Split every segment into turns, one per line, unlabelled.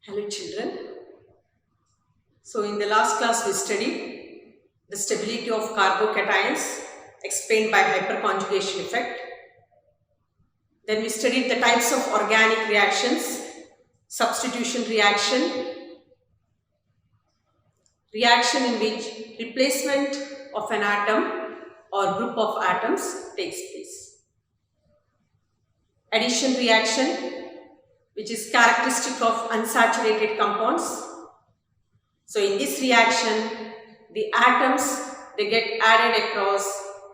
Hello children. So in the last class we studied the stability of carbocations explained by hyperconjugation effect. Then we studied the types of organic reactions, substitution reaction, reaction in which replacement of an atom or group of atoms takes place. Addition reaction, which is characteristic of unsaturated compounds. So in this reaction, the atoms, they get added across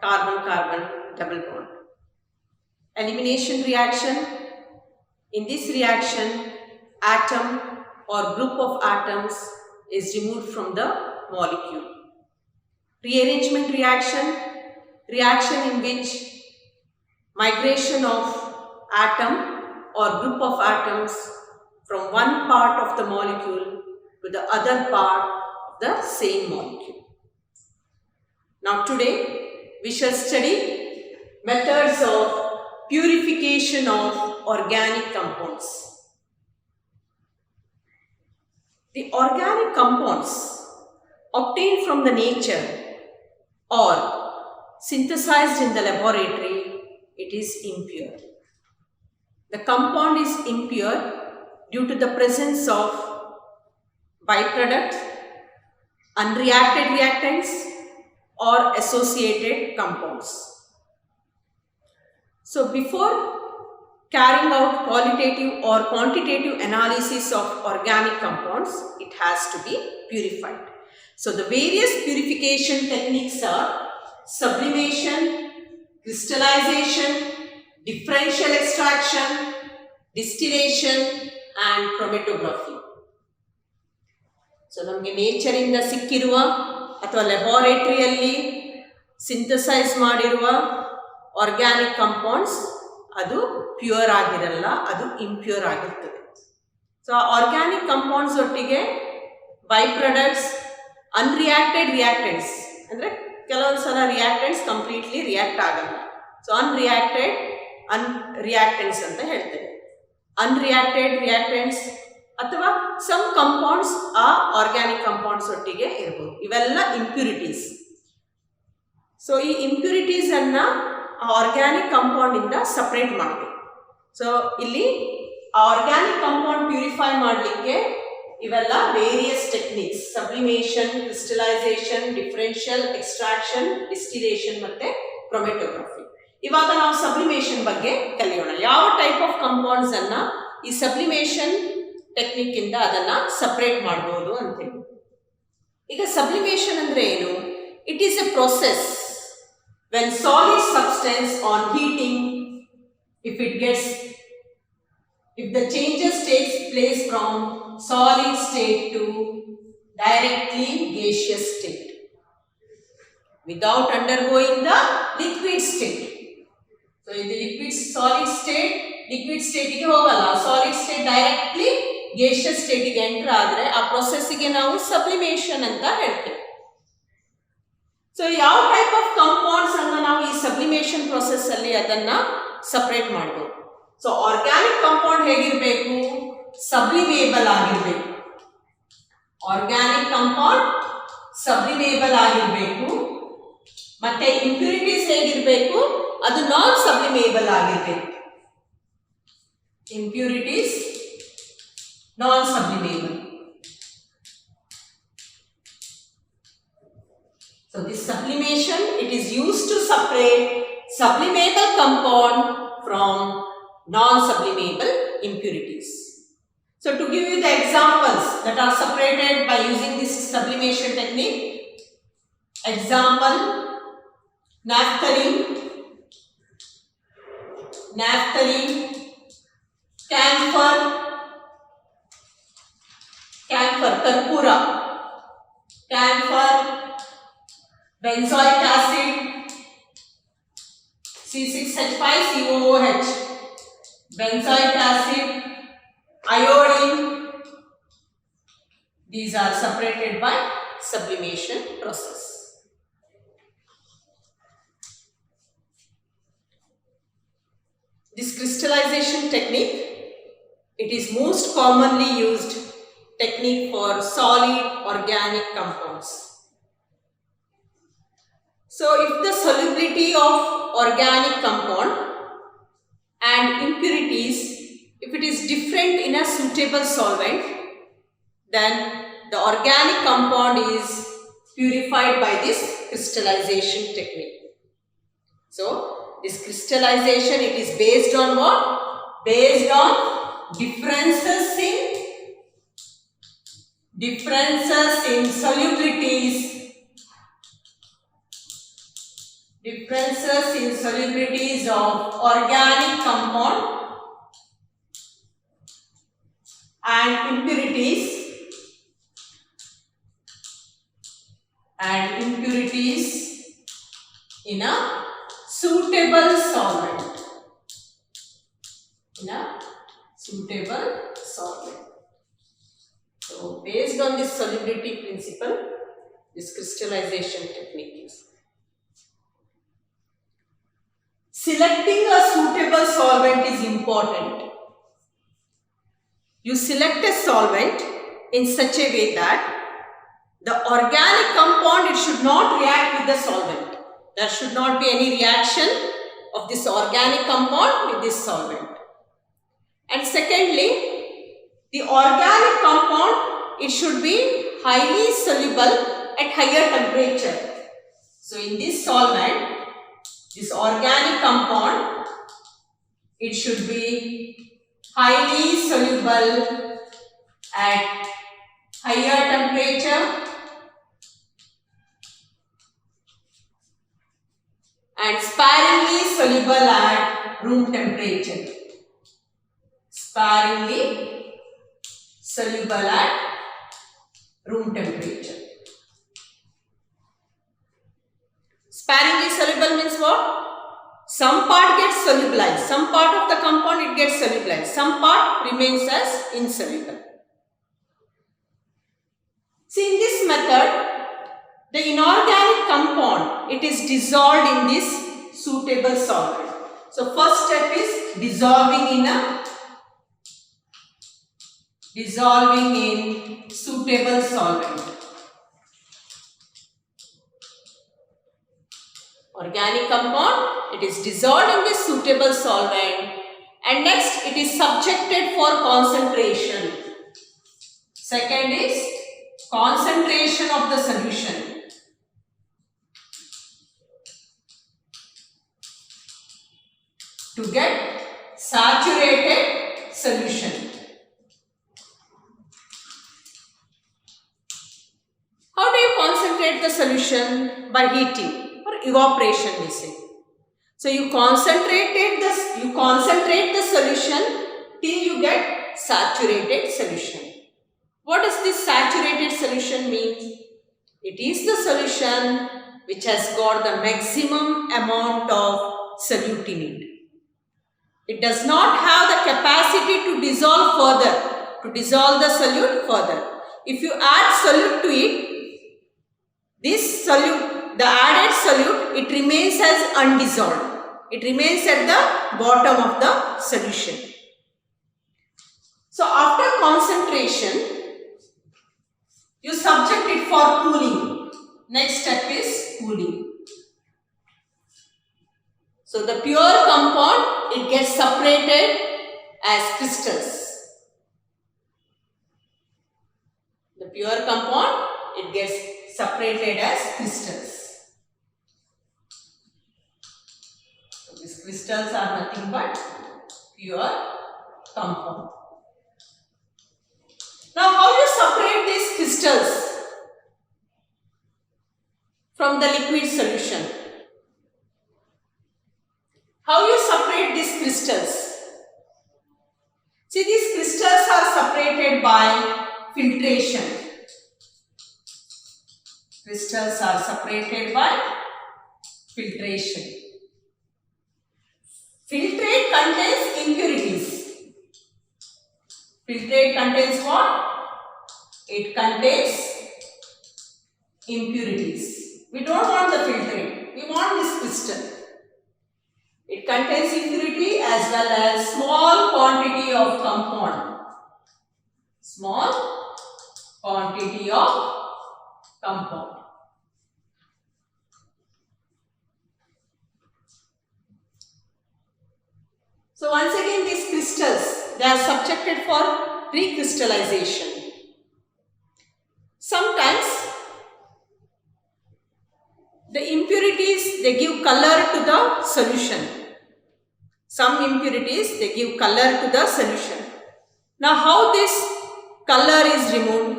carbon-carbon double bond. Elimination reaction, in this reaction, atom or group of atoms is removed from the molecule. Rearrangement reaction, reaction in which migration of atom or group of atoms from one part of the molecule to the other part of the same molecule. Now today we shall study methods of purification of organic compounds. The organic compounds obtained from the nature or synthesized in the laboratory, it is impure. The compound is impure due to the presence of byproduct, unreacted reactants or associated compounds. So before carrying out qualitative or quantitative analysis of organic compounds, it has to be purified. So the various purification techniques are sublimation, crystallization, differential extraction, distillation and chromatography. So ನಮಗೆ nature ಇಂದ ಸಿಕ್ಕಿರುವ ಅಥವಾ ಲ್ಯಾಬೋರೇಟರಿಯಲ್ಲಿ synthesise ಮಾಡಿರುವ organic compounds ಅದು pure ಆಗಿರಲ್ಲ, ಅದು impure ಆಗಿರ್ತದೆ. So organic compounds ಒಟ್ಟಿಗೆ ಬೈ ಪ್ರಾಡಕ್ಟ್ಸ್, ಅನ್ರಿಯಾಕ್ಟೆಡ್ ರಿಯಾಕ್ಟೆಂಟ್ಸ್ ಅಂದರೆ ಕೆಲವೊಂದು ಸಲ ರಿಯಾಕ್ಟೆಂಟ್ಸ್ ಕಂಪ್ಲೀಟ್ಲಿ ರಿಯಾಕ್ಟ್ ಆಗಲ್ಲ. ಸೊ ಅನ್ರಿಯಾಕ್ಟೆಡ್ ರಿಯಾಕ್ಟೆಂಟ್ಸ್ ಅಂತ ಹೇಳ್ತೇವೆ. ಅನ್ರಿಯಾಕ್ಟೆಡ್ ರಿಯಾಕ್ಟೆಂಟ್ಸ್ ಅಥವಾ ಸಮ್ ಕಂಪೌಂಡ್ಸ್ ಆ ಆರ್ಗ್ಯಾನಿಕ್ ಕಂಪೌಂಡ್ಸ್ ಒಟ್ಟಿಗೆ ಇರ್ಬೋದು. ಇವೆಲ್ಲ ಇಂಪ್ಯೂರಿಟೀಸ್. ಸೊ ಈ ಇಂಪ್ಯೂರಿಟೀಸ್ ಅನ್ನ ಆರ್ಗ್ಯಾನಿಕ್ ಕಾಂಪೌಂಡ್ ಇಂದ ಸಪ್ರೇಟ್ ಮಾಡಬೇಕು. ಸೊ ಇಲ್ಲಿ ಆರ್ಗ್ಯಾನಿಕ್ ಕಾಂಪೌಂಡ್ ಪ್ಯೂರಿಫೈ ಮಾಡಲಿಕ್ಕೆ ಇವೆಲ್ಲ various techniques: sublimation, crystallisation, differential extraction, distillation ಮತ್ತೆ ಕ್ರೊಮೆಟೋಗ್ರಫಿ. ಇವಾಗ ನಾವು ಸಬ್ಲಿಮೇಷನ್ ಬಗ್ಗೆ ಕಲಿಯೋಣ. ಯಾವ ಟೈಪ್ ಆಫ್ ಕಂಪೌಂಡ್ಸ್ ಅನ್ನ ಈ ಸಬ್ಲಿಮೇಷನ್ ಟೆಕ್ನಿಕ್ ಇಂದ ಅದನ್ನ ಸಪರೇಟ್ ಮಾಡಬಹುದು ಅಂತ ಹೇಳಿ. ಈಗ ಸಬ್ಲಿಮೇಷನ್ ಅಂದ್ರೆ ಏನು? It is A process when solid substance on heating, if the changes takes place from solid state to directly gaseous state without undergoing the liquid state. So in the solid state ಗೆ ಹೋಗಲ್ಲ, solid state directly gaseous state ಗೆ enter ಆದ್ರೆ ಆ process ಗೆ ನಾವು sublimation ಅಂತ ಹೇಳ್ತೇವೆ. So ಯಾವ ಟೈಪ್ ಆಫ್ ಕಾಂಪೌಂಡ್ಸ್ ಅನ್ನ ನಾವು ಈ ಸಬ್ಲಿಮೇಷನ್ ಪ್ರೊಸೆಸ್ ಅಲ್ಲಿ ಅದನ್ನ ಸಪರೇಟ್ ಮಾಡಬಹುದು. ಸೊ ಆರ್ಗ್ಯಾನಿಕ್ ಕಾಂಪೌಂಡ್ ಹೇಗಿರಬೇಕು? ಸಬ್ಲಿಮೇಬಲ್ ಆಗಿರಬೇಕು. ಆರ್ಗ್ಯಾನಿಕ್ ಕಾಂಪೌಂಡ್ ಸಬ್ಲಿಮೇಬಲ್ ಆಗಿರಬೇಕು. ಮತ್ತೆ ಇಂಪ್ಯೂರಿಟೀಸ್ ಹೇಗಿರಬೇಕು? ಅದು ನಾನ್ ಸಬ್ಲಿಮೇಬಲ್ ಆಗಿರಬೇಕು. Impurities non sublimable. So this sublimation, it is used to separate sublimable compound from non-sublimable impurities. So to give you the examples that are separated by using this sublimation technique, example: naphthalene, camphor, karpura, camphor, benzoic acid, C6H5COOH, benzoic acid, iodine. These are separated by sublimation process. This crystallization technique, it is most commonly used technique for solid organic compounds. So if the solubility of organic compound and impurities, if it is different in a suitable solvent, then the organic compound is purified by this crystallization technique. So this crystallization, it is based on what? Based on differences in solubilities. Differences in solubilities of organic compound and impurities in a suitable solvent. So based on this solubility principle, this crystallization technique is. Selecting a suitable solvent is important. You select a solvent in such a way that the organic compound, it should not react with the solvent. There should not be any reaction of this organic compound with this solvent. And secondly, the organic compound, it should be highly soluble at higher temperature. So in this solvent, this organic compound, it should be highly soluble at higher temperature and sparingly soluble at room temperature. Sparingly soluble at room temperature. Sparingly soluble means what? Some part gets solubilized. Some part of the compound, it gets solubilized. Some part remains as insoluble. See, in this method, the inorganic compound, it is dissolved in this suitable solvent. So first step is dissolving in suitable solvent. Organic compound, it is dissolved in this suitable solvent, and next it is subjected for concentration. Second is concentration of the solution. To get saturated solution. How do you concentrate the solution? By heating. Evaporation, we say. So you concentrate the solution till you get saturated solution. What does this saturated solution mean? It is the solution which has got the maximum amount of solute in it. It does not have the capacity to dissolve further, to dissolve the solute further. If you add solute to it, this solute, the added solute, it remains as undissolved. It remains at the bottom of the solution. So after concentration, you subject it for cooling. Next step is cooling. So the pure compound, it gets separated as crystals. The pure compound, it gets separated as crystals. These crystals are nothing but pure compound. Now, how you separate these crystals from the liquid solution? How you separate these crystals? See, these crystals are separated by filtration. Crystals are separated by filtration. Filtrate contains impurities. Filtrate contains what? It contains impurities. We don't want the filtrate. We want this crystal. It contains impurity as well as small quantity of compound. Small quantity of compound. So once again, these crystals, they are subjected for recrystallization. Sometimes the impurities, they give color to the solution. Some impurities, they give color to the solution. Now how this color is removed?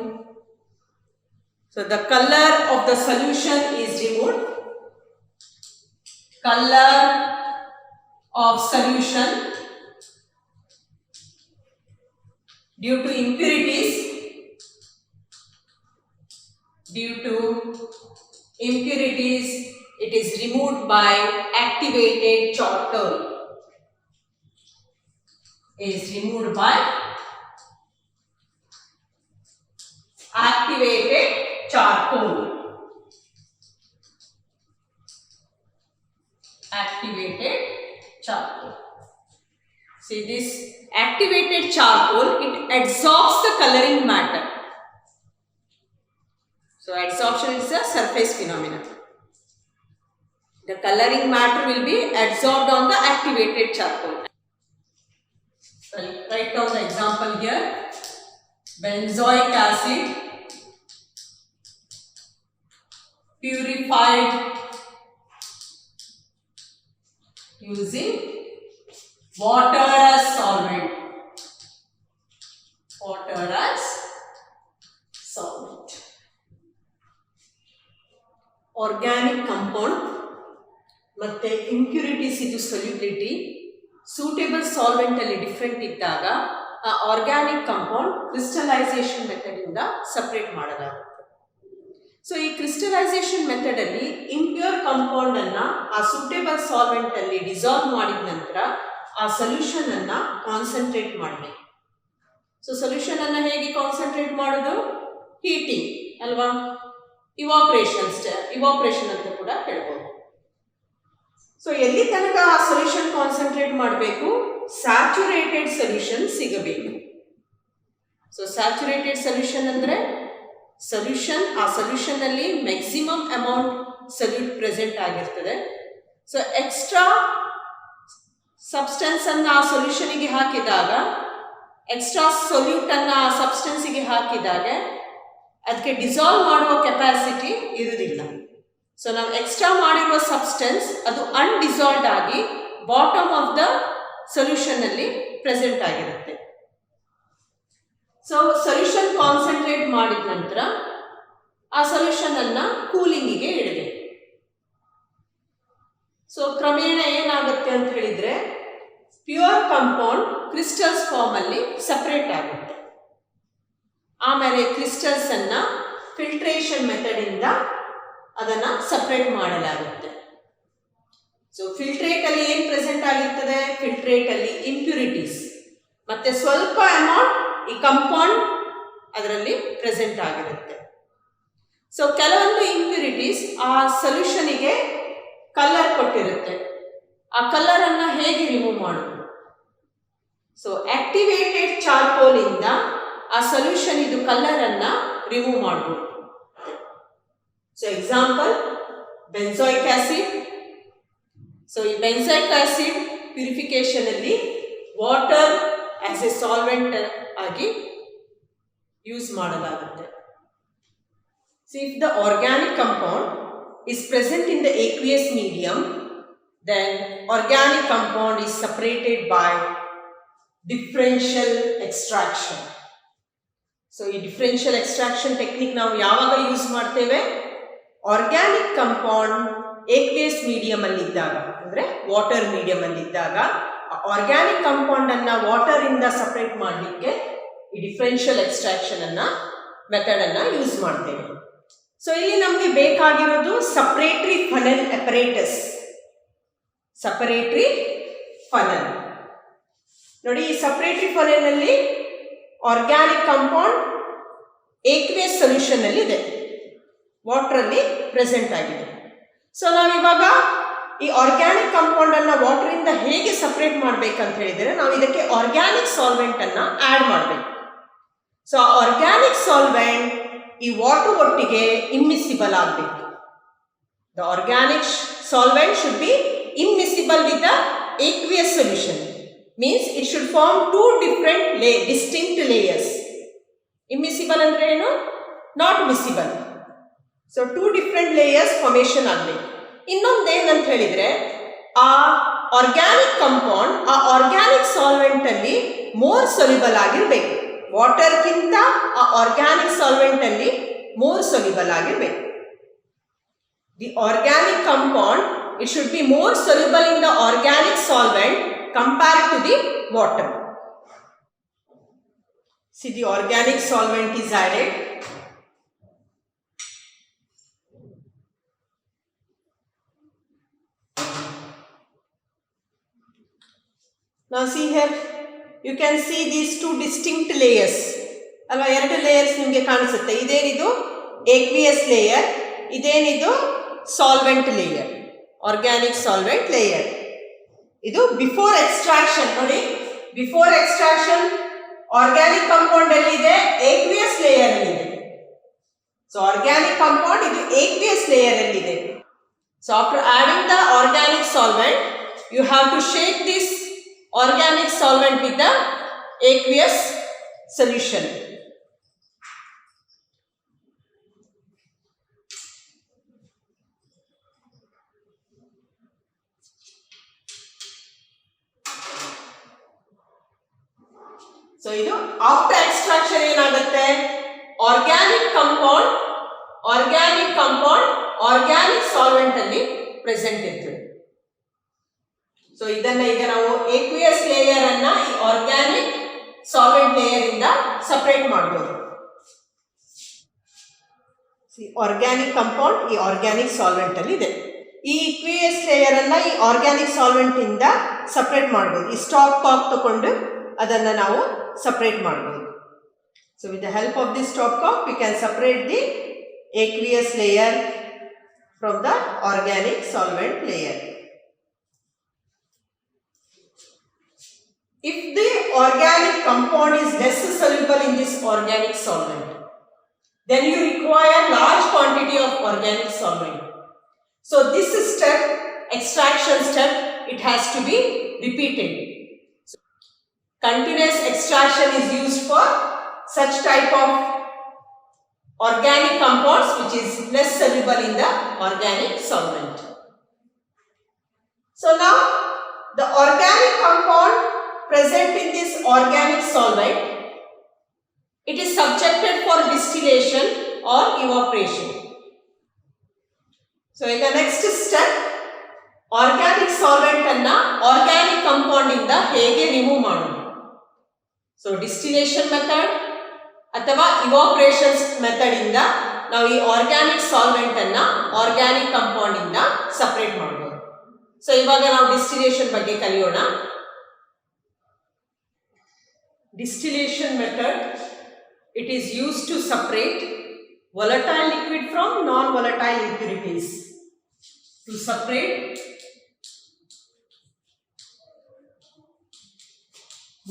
So the color of the solution is removed. Color of solution due to impurities. It is removed by activated charcoal. See, this activated charcoal, it absorbs the coloring matter. So adsorption is a surface phenomenon. The coloring matter will be absorbed on the activated charcoal. So I'll write down the example here. Benzoic acid purified using water as solvent. Organic compound ಮತ್ತೆ impurities ಇದು ಸೊಲ್ಯುಬಿಲಿಟಿ suitable solvent ಅಲ್ಲಿ different ಇದ್ದಾಗ ಆ organic compound crystallisation method ಇಂದ separate ಮಾಡಲಾಗುತ್ತೆ. So ಈ crystallisation method ಅಲ್ಲಿ impure compound ಅನ್ನ ಆ ಸೂಟೇಬಲ್ ಸಾಲ್ವೆಂಟ್ ಅಲ್ಲಿ ಡಿಸಾಲ್ವ್ ಮಾಡಿದ ನಂತರ ಆ ಸೊಲ್ಯೂಷನ್ ಅನ್ನ ಕಾನ್ಸಂಟ್ರೇಟ್ ಮಾಡಬೇಕು. ಸೊ ಸೊಲ್ಯೂಷನ್ ಅನ್ನ ಹೇಗೆ ಕಾನ್ಸಂಟ್ರೇಟ್ ಮಾಡೋದು? ಹೀಟಿಂಗ್ ಅಲ್ವಾ, ಇವಾಪರೇಷನ್ ಅಂತ ಕೂಡ ಹೇಳ್ಬೋದು. ಸೊ ಎಲ್ಲಿ ತನಕ ಆ ಸೊಲ್ಯೂಷನ್ ಕಾನ್ಸಂಟ್ರೇಟ್ ಮಾಡಬೇಕು? ಸ್ಯಾಚುರೇಟೆಡ್ ಸೊಲ್ಯೂಷನ್ ಸಿಗಬೇಕು. ಸೊ ಸ್ಯಾಚುರೇಟೆಡ್ ಸೊಲ್ಯೂಷನ್ ಅಂದ್ರೆ ಆ ಸೊಲ್ಯೂಷನ್ ಅಲ್ಲಿ ಮ್ಯಾಕ್ಸಿಮಮ್ ಅಮೌಂಟ್ ಸೊಲ್ಯೂಟ್ ಪ್ರೆಸೆಂಟ್ ಆಗಿರ್ತದೆ. ಸೊ ಎಕ್ಸ್ಟ್ರಾ ಸಬ್ಸ್ಟೆನ್ಸ್ ಅನ್ನ ಆ ಸೊಲ್ಯೂಷನ್ಗೆ ಹಾಕಿದಾಗ, ಎಕ್ಸ್ಟ್ರಾ ಸೊಲ್ಯೂಟ್ ಅನ್ನ ಆ ಸಬ್ಸ್ಟೆನ್ಸ್ಗೆ ಹಾಕಿದಾಗ ಅದಕ್ಕೆ ಡಿಸಾಲ್ವ್ ಮಾಡುವ ಕೆಪಾಸಿಟಿ ಇರುವುದಿಲ್ಲ. ಸೊ ನಾವು ಎಕ್ಸ್ಟ್ರಾ ಮಾಡಿರುವ ಸಬ್ಸ್ಟೆನ್ಸ್ ಅದು ಅನ್ಡಿಸಾಲ್ವ್ಡ್ ಆಗಿ ಬಾಟಮ್ ಆಫ್ ದ ಸೊಲ್ಯೂಷನ್ ಅಲ್ಲಿ ಪ್ರೆಸೆಂಟ್ ಆಗಿರುತ್ತೆ. ಸೊ ಸೊಲ್ಯೂಷನ್ ಕಾನ್ಸಂಟ್ರೇಟ್ ಮಾಡಿದ ನಂತರ ಆ ಸೊಲ್ಯೂಷನ್ ಅನ್ನ ಕೂಲಿಂಗಿಗೆ ಇಡಬೇಕು. ಸೊ ಕ್ರಮೇಣ ಏನಾಗುತ್ತೆ ಅಂತ ಹೇಳಿದ್ರೆ ಪ್ಯೂರ್ ಕಾಂಪೌಂಡ್ ಕ್ರಿಸ್ಟಲ್ಸ್ ಫಾರ್ಮ್ ಅಲ್ಲಿ ಸಪರೇಟ್ ಆಗುತ್ತೆ. ಆಮೇಲೆ ಕ್ರಿಸ್ಟಲ್ಸ್ ಅನ್ನ ಫಿಲ್ಟ್ರೇಷನ್ ಮೆಥಡ್ ಇಂದ ಅದನ್ನ ಸಪರೇಟ್ ಮಾಡಲಾಗುತ್ತೆ. ಸೊ ಫಿಲ್ಟ್ರೇಟ್ ಅಲ್ಲಿ ಏನ್ ಪ್ರೆಸೆಂಟ್ ಆಗಿರ್ತದೆ? ಫಿಲ್ಟ್ರೇಟ್ ಅಲ್ಲಿ ಇಂಪ್ಯೂರಿಟೀಸ್ ಮತ್ತೆ ಸ್ವಲ್ಪ ಅಮೌಂಟ್ ಈ ಕಂಪೌಂಡ್ ಅದರಲ್ಲಿ ಪ್ರೆಸೆಂಟ್ ಆಗಿರುತ್ತೆ. ಸೊ ಕೆಲವೊಂದು ಇಂಪ್ಯೂರಿಟೀಸ್ ಆ ಸೊಲ್ಯೂಷನ್ಗೆ ಕಲರ್ ಕೊಟ್ಟಿರುತ್ತೆ. ಆ ಕಲರ್ ಅನ್ನ ಹೇಗೆ ರಿಮೂವ್ ಮಾಡೋದು? ಸೊ ಆಕ್ಟಿವೇಟೆಡ್ ಚಾರ್ಕೋಲ್ ಇಂದ ಆ ಸೊಲ್ಯೂಷನ್ ಇದು ಕಲರ್ ಅನ್ನ ರಿಮೂವ್ ಮಾಡಬಹುದು. So example benzoic acid. So ಈ ಬೆನ್ಜಾಯಿಕ್ ಆಸಿಡ್ ಪ್ಯೂರಿಫಿಕೇಶನ್ ಅಲ್ಲಿ ವಾಟರ್ ಆಸ್ ಎ ಸಾಲ್ವೆಂಟ್ ಆಗಿ ಯೂಸ್ ಮಾಡಲಾಗುತ್ತೆ. So if the organic compound is present in the aqueous medium, then organic compound is separated by differential extraction. So ಈ differential extraction technique ನಾವು ಯಾವಾಗ use ಮಾಡ್ತೇವೆ? Organic compound aqueous medium ಅಲ್ಲಿ ಇದ್ದಾಗ, ಅಂದ್ರೆ water medium ಅಲ್ಲಿ ಇದ್ದಾಗ ಆರ್ಗ್ಯಾನಿಕ್ ಕಂಪೌಂಡ್ ಅನ್ನ ವಾಟರ್ ಇಂದ ಸಪರೇಟ್ ಮಾಡಲಿಕ್ಕೆ ಈ ಡಿಫರೆನ್ಷಿಯಲ್ ಎಕ್ಸ್ಟ್ರಾಕ್ಷನ್ ಅನ್ನ ಮೆಥಡ್ ಅನ್ನ ಯೂಸ್ ಮಾಡ್ತೇವೆ. ಸೊ ಇಲ್ಲಿ ನಮಗೆ ಬೇಕಾಗಿರೋದು ಸಪರೇಟರಿ ಫನಲ್ ಅಪರೇಟಸ್. ಸಪರೇಟರಿ ಫನಲ್ ನೋಡಿ, ಈ ಸಪರೇಟರಿ ಫನಲ್ ಅಲ್ಲಿ ಆರ್ಗ್ಯಾನಿಕ್ ಕಾಂಪೌಂಡ್ ಏಕ್ವೇಸ್ ಸೊಲ್ಯೂಷನ್ ಅಲ್ಲಿ ಇದೆ, ವಾಟರ್ ಅಲ್ಲಿ ಪ್ರೆಸೆಂಟ್ ಆಗಿದೆ. ಸೊ ನಾವಿವಾಗ ಈ ಆರ್ಗ್ಯಾನಿಕ್ ಕಾಂಪೌಂಡ್ ಅನ್ನ ವಾಟರ್ ಇಂದ ಹೇಗೆ ಸಪರೇಟ್ ಮಾಡ್ಬೇಕಂತ ಹೇಳಿದ್ರೆ ನಾವು ಇದಕ್ಕೆ ಆರ್ಗ್ಯಾನಿಕ್ ಸಾಲ್ವೆಂಟ್ ಅನ್ನ ಆಡ್ ಮಾಡಬೇಕು. ಸೊ ಆರ್ಗ್ಯಾನಿಕ್ ಸಾಲ್ವೆಂಟ್ ಈ ವಾಟರ್ ಒಟ್ಟಿಗೆ ಇಮ್ಮಿಸಿಬಲ್ ಆಗಬೇಕು. The organic solvent should be immiscible with the aqueous solution. Means it should form two different distinct layers. Immiscible andre enu? Not miscible. So two different layers formation ಆಗಬೇಕು. ಇನ್ನೊಂದು ಏನಂತ ಹೇಳಿದ್ರೆ ಆ organic compound ಆ organic solvent ಅಲ್ಲಿ more soluble ಆಗಿರಬೇಕು. ವಾಟರ್ಗಿಂತ ಆ organic solvent ಅಲ್ಲಿ ಮೋರ್ ಸೊಲ್ಯುಬಲ್ ಆಗಿರಬೇಕು. The organic compound, it should be more soluble in the organic solvent compared to the water. See, the organic solvent is added. Now see here, you can see these two distinct layers. alva ಎರಡು layers ನಿಮಗೆ ಕಾಣಿಸುತ್ತೆ. ಇದೇನಿದು aqueous layer, ಇದೇನಿದು solvent layer, organic solvent layer. ಇದು before extraction. ನೋಡಿ, before extraction organic compound ಅಲ್ಲಿ ಇದೆ, aqueous layer ಅಲ್ಲಿ ಇದೆ. ಸೊ ಆರ್ಗ್ಯಾನಿಕ್ ಕಾಂಪೌಂಡ್ ಇದು aqueous layer ಅಲ್ಲಿ ಇದೆ. So after adding the organic solvent you have to shake this organic solvent with the aqueous solution. So ಇದು after extraction ಏನಾಗುತ್ತೆ, organic compound organic solvent ಅಲ್ಲಿ present ಇರ್ತದೆ. So ಇದನ್ನ ಈಗ ನಾವು aqueous layer ಅನ್ನ ಈ ಆರ್ಗ್ಯಾನಿಕ್ ಸಾಲ್ವೆಂಟ್ ಲೇಯರ್ ಇಂದ ಸಪರೇಟ್ ಮಾಡಬಹುದು. ಆರ್ಗ್ಯಾನಿಕ್ ಕಾಂಪೌಂಡ್ ಈ ಆರ್ಗ್ಯಾನಿಕ್ ಸಾಲ್ವೆಂಟ್ ಅಲ್ಲಿ ಇದೆ. ಈ aqueous ಲೇಯರ್ ಅನ್ನ ಈ ಆರ್ಗ್ಯಾನಿಕ್ ಸಾಲ್ವೆಂಟ್ ಇಂದ ಸಪರೇಟ್ ಮಾಡಬಹುದು. ಈ ಸ್ಟಾಪ್ ಕಾಕ್ ತಗೊಂಡು ಅದನ್ನ ನಾವು ಸಪರೇಟ್ ಮಾಡಬಹುದು. So with the help of this stopcock we can separate the aqueous layer from the organic solvent layer. If the organic compound is less soluble in this organic solvent, then you require large quantity of organic solvent. So this step, extraction step, it has to be repeated. So, continuous extraction is used for such type of organic compounds which is less soluble in the organic solvent. So now the organic compound present in this organic solvent, it is subjected for distillation or evaporation. So in the next step, organic solvent anna organic compound inda hege remove ಮಾಡೋದು. So distillation method ಅಥವಾ evaporation method ಇಂದ ನಾವು ಈ organic solvent ಅನ್ನ organic compound ಇಂದ separate ಮಾಡಬಹುದು. So ಇವಾಗ ನಾವು distillation ಬಗ್ಗೆ ಕಲಿಯೋಣ. Distillation method, it is used to separate volatile liquid from non-volatile impurities. To separate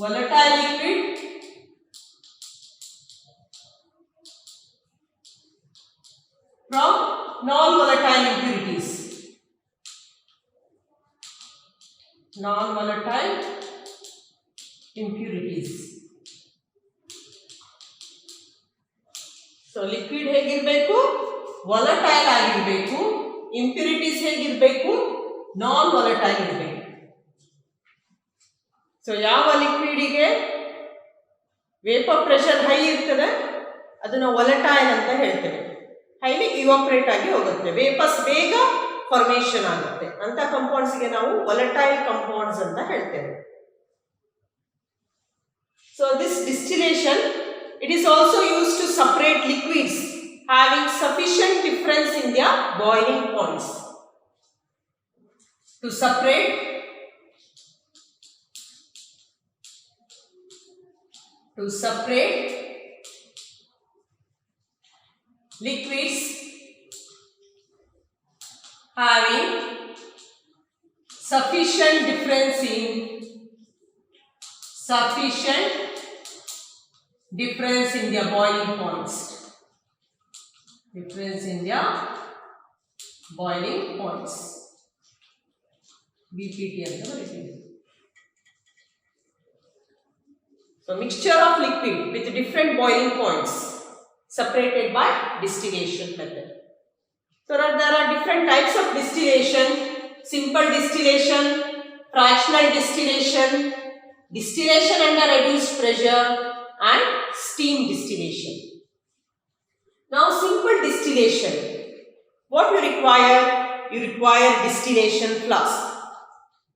volatile liquid from non-volatile impurities. Non-volatile impurities. So liquid ಹೇಗಿರಬೇಕು, ವಾಲಟೈಲ್ ಆಗಿರಬೇಕು. Impurities ಹೇಗಿರಬೇಕು, ನಾನ್ ವಾಲಟೈಲ್ ಇರಬೇಕು. ಸೊ ಯಾವ ಲಿಕ್ವಿಡಿಗೆ ವೇಪರ್ ಪ್ರೆಷರ್ ಹೈ ಇರ್ತದೆ ಅದನ್ನು volatile ಅಂತ ಹೇಳ್ತೇವೆ. Highly evaporate ಆಗಿ ಹೋಗುತ್ತೆ, ವೇಪರ್ಸ್ ಬೇಗ ಫಾರ್ಮೇಷನ್ ಆಗುತ್ತೆ. ಅಂತ ಕಂಪೌಂಡ್ಸ್ಗೆ ನಾವು ವಾಲಟೈಲ್ ಕಂಪೌಂಡ್ಸ್ ಅಂತ ಹೇಳ್ತೇವೆ. So this distillation, it is also used to separate liquids having sufficient difference in their boiling points. To separate liquids having sufficient difference in difference in their boiling points. Difference in their boiling points. BPT anta bariತೀವಿ. So mixture of liquid with different boiling points separated by distillation method. So there are different types of distillation: simple distillation, fractional distillation, distillation under reduced pressure, and steam distillation. Now simple distillation, what you require? You require distillation flask.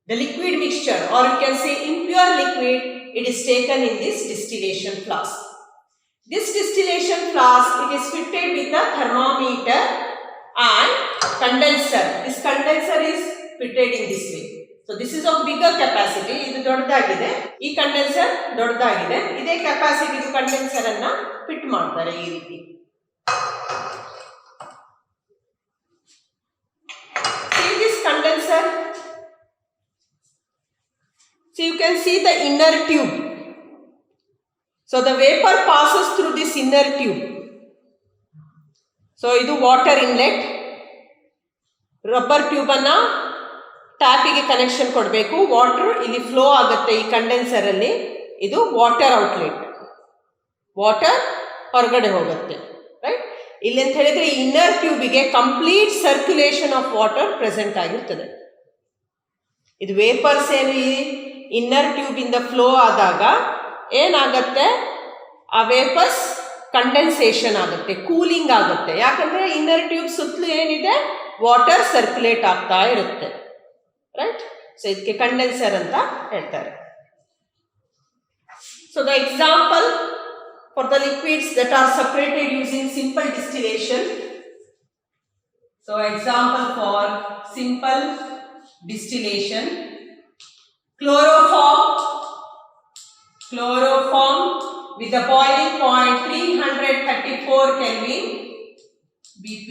The liquid mixture, or you can say impure liquid, it is taken in this distillation flask. This distillation flask, it is fitted with a thermometer and condenser. This condenser is fitted in this way. So this is of bigger capacity. Idu doddadagide. Ee condenser doddadagide. Ide capacity idu condenser anna fit ಮಾಡ್ತಾರೆ ಈ ರೀತಿ. See this condenser. So you can see the inner tube. So the vapor passes through this inner tube. So idu water inlet. Rubber tube anna tap ಗೆ connection ಕೊಡಬೇಕು. Water ಇಲ್ಲಿ flow ಆಗುತ್ತೆ ಈ condenser ಅಲ್ಲಿ. ಇದು ವಾಟರ್ ಔಟ್ಲೆಟ್. ವಾಟರ್ ಹೊರಗಡೆ ಹೋಗುತ್ತೆ, right? ಇಲ್ಲಿ ಅಂತ ಹೇಳಿದ್ರೆ ಇನ್ನರ್ ಟ್ಯೂಬಿಗೆ complete circulation of water present ಆಗಿರ್ತದೆ. ಇದು ವೇಪರ್ಸ್ ಏನು ಈ ಇನ್ನರ್ ಟ್ಯೂಬ್ ಇಂದ ಫ್ಲೋ ಆದಾಗ ಏನಾಗತ್ತೆ, ಆ ವೇಪರ್ಸ್ ಕಂಡೆನ್ಸೇಷನ್ ಆಗುತ್ತೆ, ಕೂಲಿಂಗ್ ಆಗುತ್ತೆ. ಯಾಕಂದ್ರೆ ಇನ್ನರ್ ಟ್ಯೂಬ್ ಸುತ್ತಲೂ ಏನಿದೆ, ವಾಟರ್ ಸರ್ಕ್ಯುಲೇಟ್ ಆಗ್ತಾ ಇರುತ್ತೆ, ರೈಟ್? ಸೊ ಇದಕ್ಕೆ ಕಂಡೆನ್ಸರ್ ಅಂತ ಹೇಳ್ತಾರೆ. So the example for the liquids that are separated using simple distillation. So example for simple distillation: chloroform with the boiling point 334 Kelvin BP.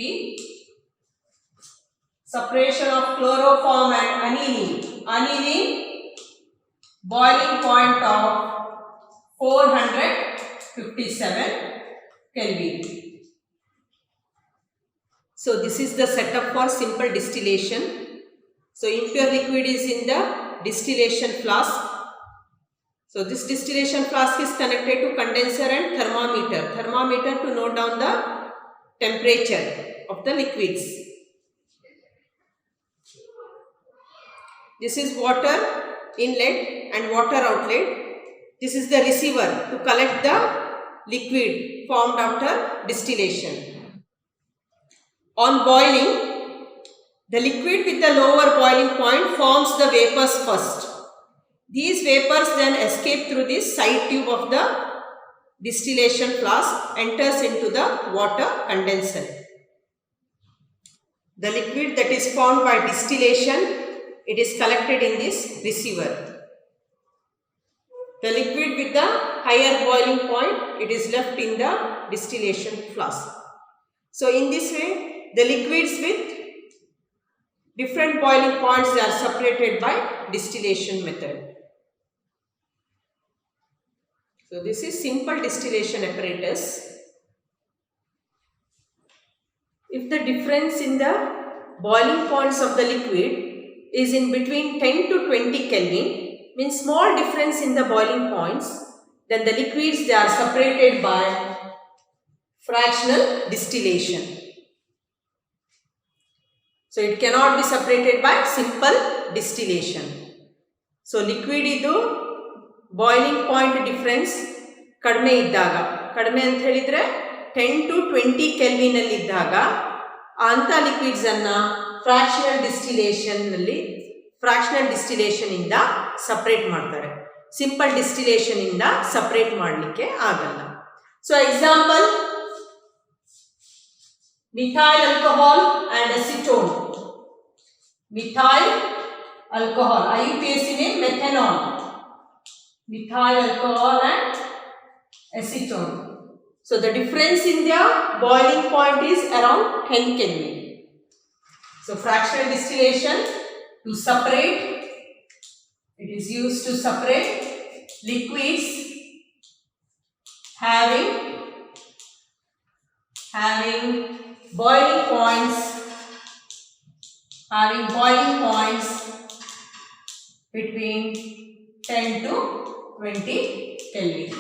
Separation of chloroform and aniline boiling point of 457 Kelvin. So this is the setup for simple distillation. So impure liquid is in the distillation flask. So this distillation flask is connected to condenser and thermometer. Thermometer to note down the temperature of the liquids. This is water inlet and water outlet. This is the receiver to collect the liquid formed after distillation. On boiling, the liquid with the lower boiling point forms the vapors first. These vapors then escape through this side tube of the distillation flask, enters into the water condenser. The liquid that is formed by distillation, it is collected in this receiver. The liquid with the higher boiling point, it is left in the distillation flask. So in this way, the liquids with different boiling points, they are separated by distillation method. So this is simple distillation apparatus. If the difference in the boiling points of the liquid is in between 10 to 20 Kelvin, means small difference in the boiling points, then the liquids, they are separated by fractional distillation. So it cannot be separated by simple distillation. So liquid idu boiling point difference kadme iddaga, kadme anta helidre 10 to 20 Kelvin alli iddaga anta liquids anna fractional distillation ಇಂದ separate ಮಾಡ್ತಾರೆ. Simple distillation ಇಂದ separate ಮಾಡಲಿಕ್ಕೆ ಆಗಲ್ಲ. So example, methyl alcohol and acetone. Methyl alcohol, IUPAC name methanol. Methyl alcohol and acetone. So the difference in their boiling point is around 10 Kelvin. So fractional distillation, to separate, it is used to separate liquids having boiling points between 10 to 20 Kelvin.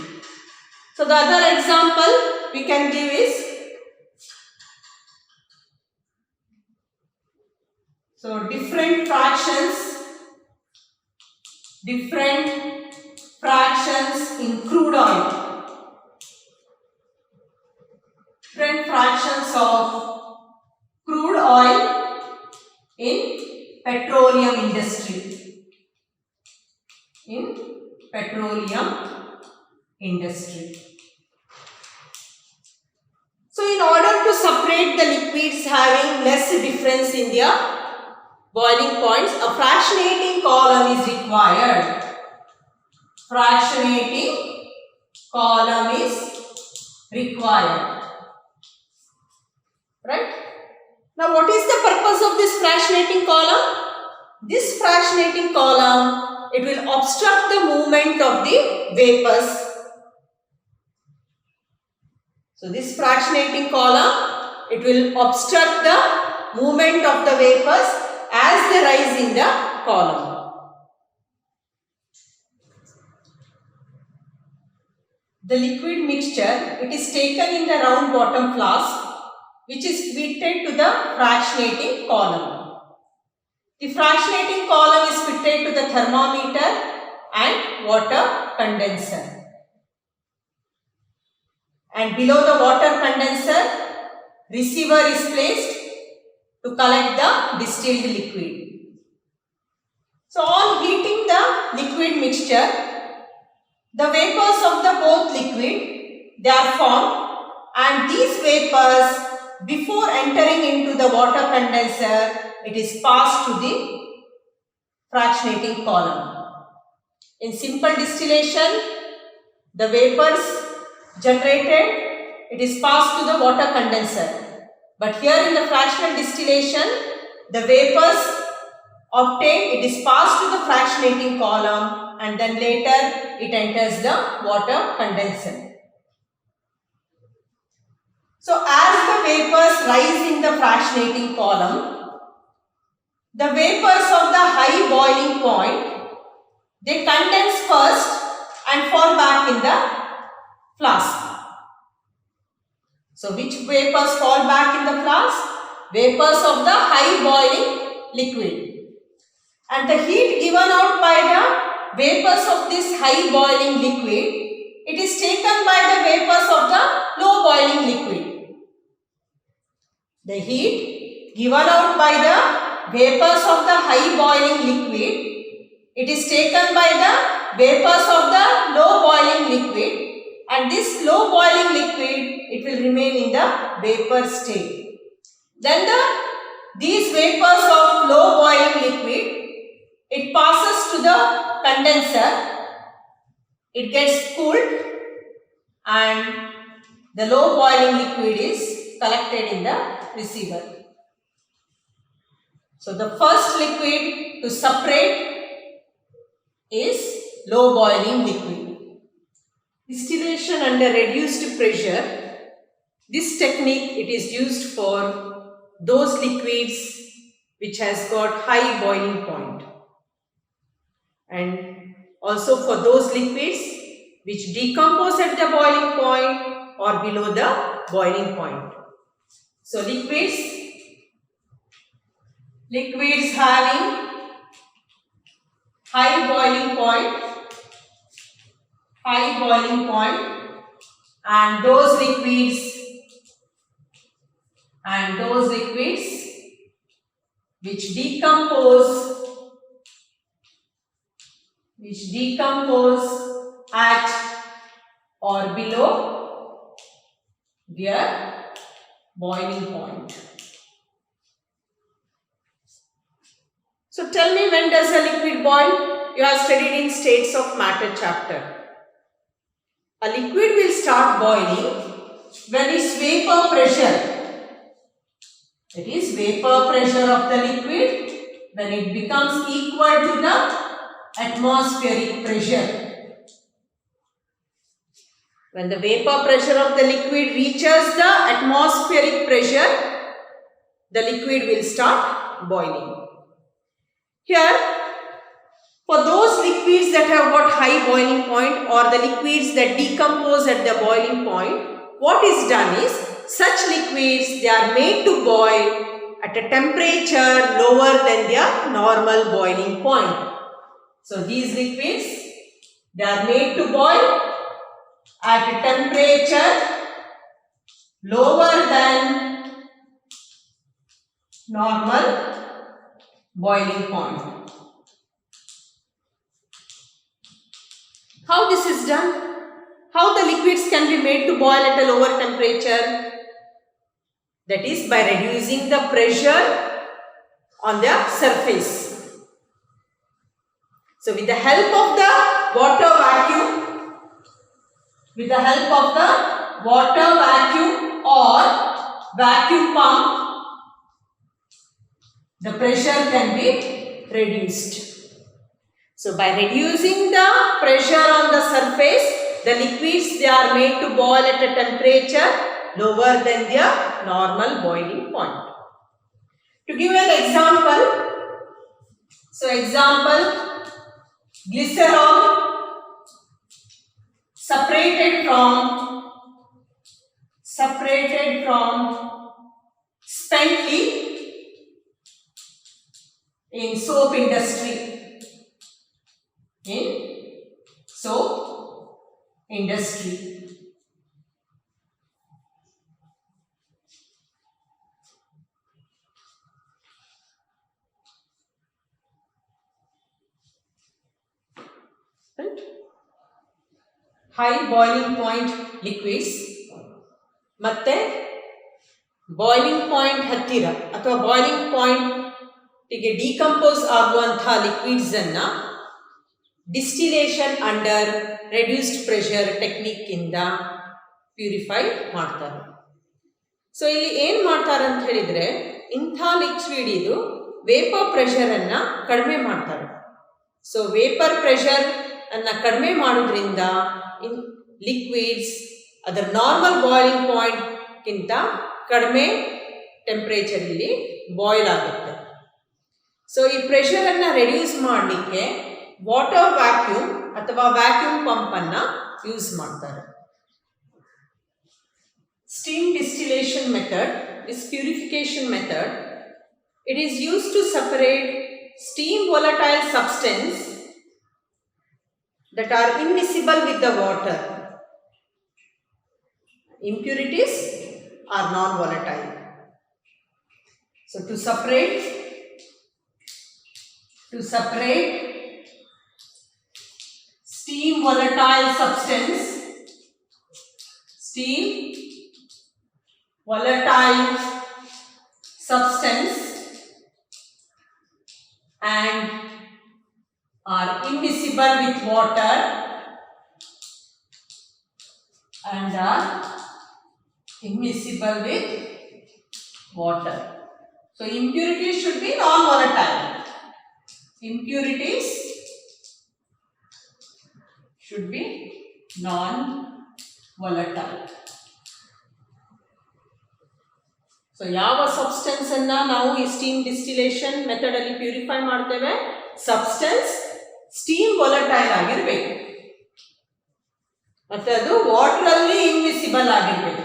So the other example we can give is, so different fractions in crude oil. Different fractions of crude oil in petroleum industry. So in order to separate the liquids having less difference in their boiling points, a fractionating column is required. Right? Now what is the purpose of this fractionating column? This fractionating column, it will obstruct the movement of the vapors. So this fractionating column, it will obstruct the movement of the vapors as they rise in the column. The liquid mixture, it is taken in the round bottom flask, which is fitted to the fractionating column. The fractionating column is fitted to the thermometer and water condenser. And below the water condenser, receiver is placed to collect the distilled liquid. So on heating the liquid mixture, the vapors of the both liquid, they are formed, and these vapors, before entering into the water condenser, it is passed to the fractionating column. In simple distillation, the vapors generated, it is passed to the water condenser. But here in the fractional distillation, the vapors obtained, it is passed to the fractionating column, and then later it enters the water condenser. So as the vapors rise in the fractionating column, the vapors of the high boiling point, they condense first and fall back in the flask. So which vapors fall back in the flask? Vapors of the high boiling liquid. And the heat given out by the vapors of this high boiling liquid, it is taken by the vapors of the low boiling liquid. The heat given out by the vapors of the high boiling liquid, it is taken by the vapors of the low boiling liquid, and this low boiling liquid, it will remain in the vapor state. Then these vapors of low boiling liquid, it passes to the condenser, it gets cooled, and the low boiling liquid is collected in the receiver. So the first liquid to separate is low boiling liquid. Distillation under reduced pressure. This technique, it is used for those liquids which has got high boiling point, and also for those liquids which decompose at the boiling point or below the boiling point. So liquids having high boiling point, and those liquids which decompose at or below their boiling point. So tell me, when does a liquid boil? You have studied in states of matter chapter. A liquid will start boiling when its vapor pressure, it is vapor pressure of the liquid, when it becomes equal to the atmospheric pressure. When the vapor pressure of the liquid reaches the atmospheric pressure, the liquid will start boiling. Here, for those liquids that have got high boiling point or the liquids that decompose at the boiling point, what is done is, such liquids, they are made to boil at a temperature lower than their normal boiling point. So, these liquids, they are made to boil at a temperature lower than normal boiling point. How this is done? How the liquids can be made to boil at a lower temperature? That is by reducing the pressure on their surface. So with the help of the water vacuum, or vacuum pump, the pressure can be reduced. So by reducing the pressure on the surface, the liquids, they are made to boil at a temperature lower than their normal boiling point. To give an example, glycerol separated from spent lead in soap industry. Right? High boiling point liquids ಮತ್ತೆ boiling point ಹತ್ತಿರ ಅಥವಾ boiling ಪಾಯಿಂಟ್ಗೆ decompose ಆಗುವಂತಹ liquids ಅನ್ನ distillation under reduced pressure technique ಇಂದ purify ಮಾಡ್ತಾರೆ. So ಇಲ್ಲಿ ಏನು ಮಾಡ್ತಾರೆ ಅಂತ ಹೇಳಿದರೆ, ಇಂಥ ಲಿಕ್ವಿಡ್ ಇದು ವೇಪರ್ ಪ್ರೆಷರ್ ಅನ್ನ ಕಡಿಮೆ ಮಾಡ್ತಾರೆ. ಸೊ ವೇಪರ್ ಪ್ರೆಷರ್ ಅನ್ನ ಕಡಿಮೆ ಮಾಡೋದ್ರಿಂದ ಲಿಕ್ವಿಡ್ಸ್ ಅದರ ನಾರ್ಮಲ್ ಬಾಯ್ಲಿಂಗ್ ಪಾಯಿಂಟ್ಗಿಂತ ಕಡಿಮೆ ಟೆಂಪ್ರೇಚರ್ ಇಲ್ಲಿ ಬಾಯ್ಲ್ ಆಗುತ್ತೆ. ಸೊ ಈ ಪ್ರೆಷರ್ ಅನ್ನ ರೆಡ್ಯೂಸ್ ಮಾಡಲಿಕ್ಕೆ ವಾಟರ್ ವ್ಯಾಕ್ಯೂಮ್ ಅಥವಾ ವ್ಯಾಕ್ಯೂಮ್ ಪಂಪ್ ಅನ್ನ ಯೂಸ್ ಮಾಡ್ತಾರೆ. Steam distillation method, this purification method, it is used to separate steam volatile substance that are immiscible with the water. Impurities are non-volatile. So to separate steam volatile substance and are immiscible with water So impurities should be non-volatile. So ಯಾವ substance ಅನ್ನ ನಾವು ಈ steam distillation method ಅಲ್ಲಿ purify ಮಾಡ್ತೇವೆ, substance steam volatile ಆಗಿರಬೇಕು ಮತ್ತೆ ಅದು water ಅಲ್ಲಿ ಇಮ್ಮಿಸಿಬಲ್ ಆಗಿರಬೇಕು.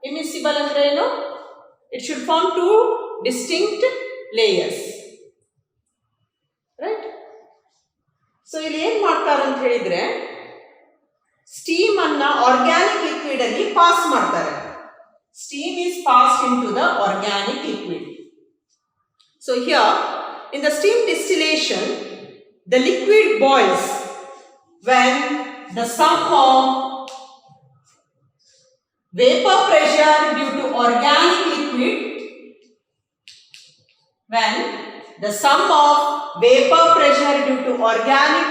ಇಮ್ಮಿಸಿಬಲ್ ಅಂದ್ರೆ ಏನು? It should form 2 distinct layers, right? So ಇಲ್ಲಿ ಏನ್ ಮಾಡ್ತಾರೆ ಅಂತ ಹೇಳಿದ್ರೆ, ಸ್ಟೀಮ್ ಅನ್ನ ಆರ್ಗ್ಯಾನಿಕ್ ಲಿಕ್ವಿಡ್ ಅಲ್ಲಿ ಪಾಸ್ ಮಾಡ್ತಾರೆ. Steam is passed into the organic liquid. So here in the steam distillation, the liquid boils when the sum of vapor pressure due to organic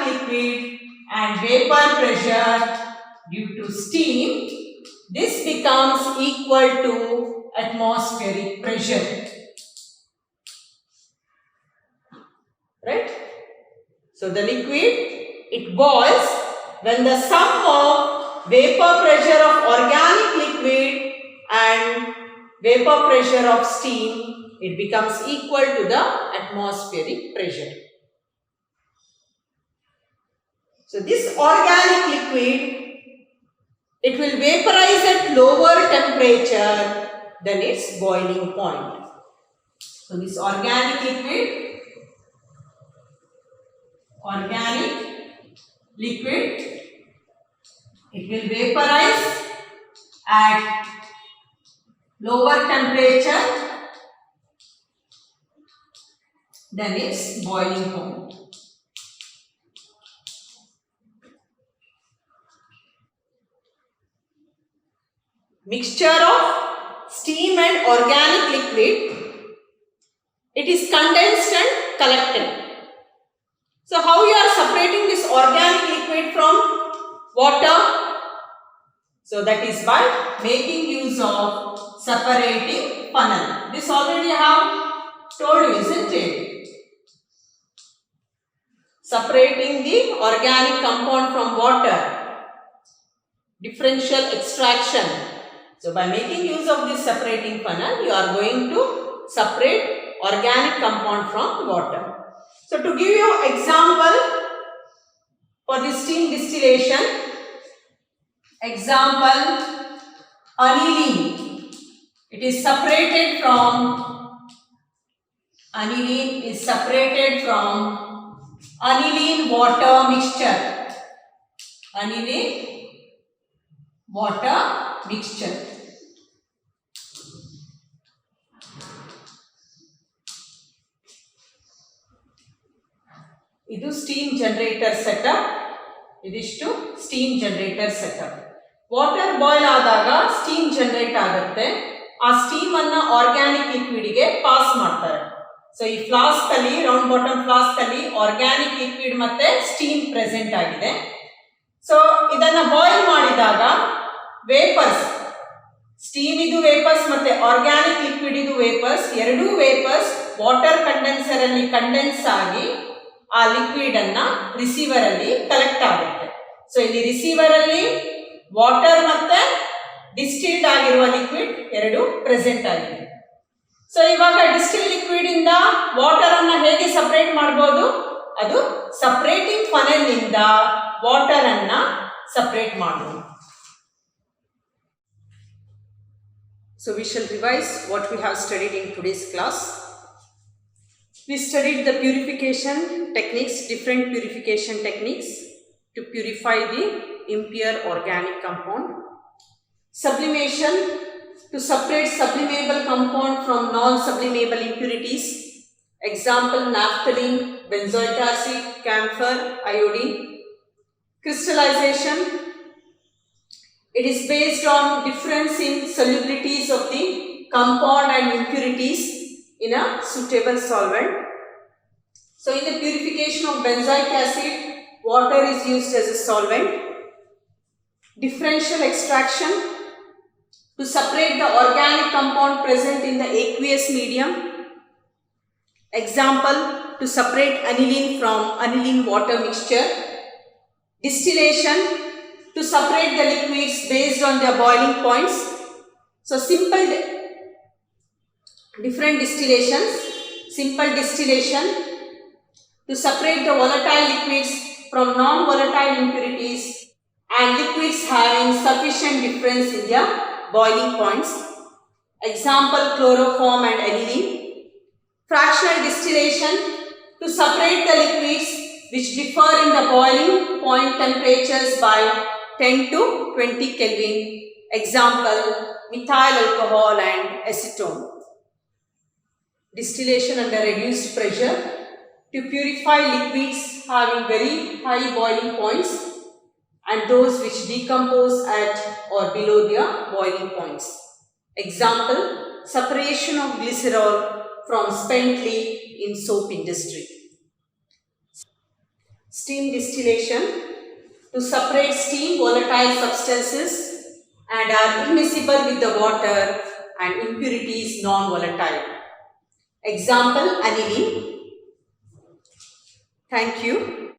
liquid and vapor pressure due to steam, this becomes equal to atmospheric pressure, right? So the liquid, it boils when the sum of vapor pressure of organic liquid and vapor pressure of steam, it becomes equal to the atmospheric pressure. So this organic liquid, it will vaporize at lower temperature than its boiling point. So this organic liquid, it will vaporize at lower temperature than its boiling point. Mixture of steam and organic liquid, it is condensed and collected. So how you are separating this organic liquid from water? So that is by making use of separating funnel. This already I have told you, isn't it? Separating the organic compound from water. Differential extraction. So by making use of this separating funnel, you are going to separate organic compound from water. So to give you example for the steam distillation, example aniline. It is separated from aniline water mixture. Aniline water mixture. ಇದು steam generator setup. ಇದಿಷ್ಟು steam generator setup. Water boil ಆದಾಗ steam generate ಆಗುತ್ತೆ. ಆ steam ಅನ್ನ organic liquid ಗೆ pass ಮಾಡ್ತಾರೆ. So ಈ flask ಅಲ್ಲಿ, ರೌಂಡ್ ಬಾಟಮ್ ಫ್ಲಾಸ್ಕ್ ಅಲ್ಲಿ ಆರ್ಗ್ಯಾನಿಕ್ ಲಿಕ್ವಿಡ್ ಮತ್ತೆ ಸ್ಟೀಮ್ ಪ್ರೆಸೆಂಟ್ ಆಗಿದೆ. ಸೊ ಇದನ್ನ ಬಾಯ್ಲ್ ಮಾಡಿದಾಗ ವೇಪರ್ಸ್, ಸ್ಟೀಮ್ ಇದು ವೇಪರ್ಸ್ ಮತ್ತೆ ಆರ್ಗ್ಯಾನಿಕ್ ಲಿಕ್ವಿಡ್ ಇದು ವೇಪರ್ಸ್, ಎರಡೂ ವೇಪರ್ಸ್ ವಾಟರ್ ಕಂಡೆನ್ಸರ್ ಅಲ್ಲಿ ಕಂಡೆನ್ಸ್ ಆಗಿ ಆ ಲಿಕ್ವಿಡ್ ಅನ್ನ ರಿಸೀವರ್ ಅಲ್ಲಿ ಕಲೆಕ್ಟ್ ಆಗುತ್ತೆ. ಸೊ ಇಲ್ಲಿ ರಿಸೀವರ್ ಅಲ್ಲಿ ವಾಟರ್ ಮತ್ತೆ ಡಿಸ್ಟಿಲ್ಡ್ ಆಗಿರುವ ಲಿಕ್ವಿಡ್ ಎರಡು ಪ್ರೆಸೆಂಟ್ ಆಗಿದೆ. ಸೊ ಇವಾಗ ಡಿಸ್ಟಿಲ್ ಲಿಕ್ವಿಡ್ ಇಂದ ವಾಟರ್ ಅನ್ನ ಹೇಗೆ ಸಪರೇಟ್ ಮಾಡಬಹುದು? ಅದು ಸಪರೇಟಿಂಗ್ ಫನೆಲ್ ನಿಂದ ವಾಟರ್ ಅನ್ನ ಸಪರೇಟ್ ಮಾಡಬಹುದು. So we shall revise what we have studied in today's class. We studied the purification techniques, different purification techniques to purify the impure organic compound. Sublimation, to separate sublimable compound from non-sublimable impurities. Example, naphthalene, benzoic acid, camphor, iodine. Crystallization, it is based on difference in solubilities of the compound and impurities in a suitable solvent. So in the purification of benzoic acid, water is used as a solvent. Differential extraction, to separate the organic compound present in the aqueous medium. Example, to separate aniline from aniline water mixture. Distillation, to separate the liquids based on their boiling points. So simple different distillations. Simple distillation, to separate the volatile liquids from non-volatile impurities and liquids having sufficient difference in their boiling points. Example, chloroform and aniline. Fractional distillation, to separate the liquids which differ in the boiling point temperatures by 10 to 20 Kelvin. Example, methyl alcohol and acetone. Distillation under reduced pressure, to purify liquids having very high boiling points and those which decompose at or below their boiling points. Example, separation of glycerol from spent lead in soap industry. Steam distillation, to separate steam volatile substances and are immiscible with the water and impurities non-volatile. Example, aniline. Thank you.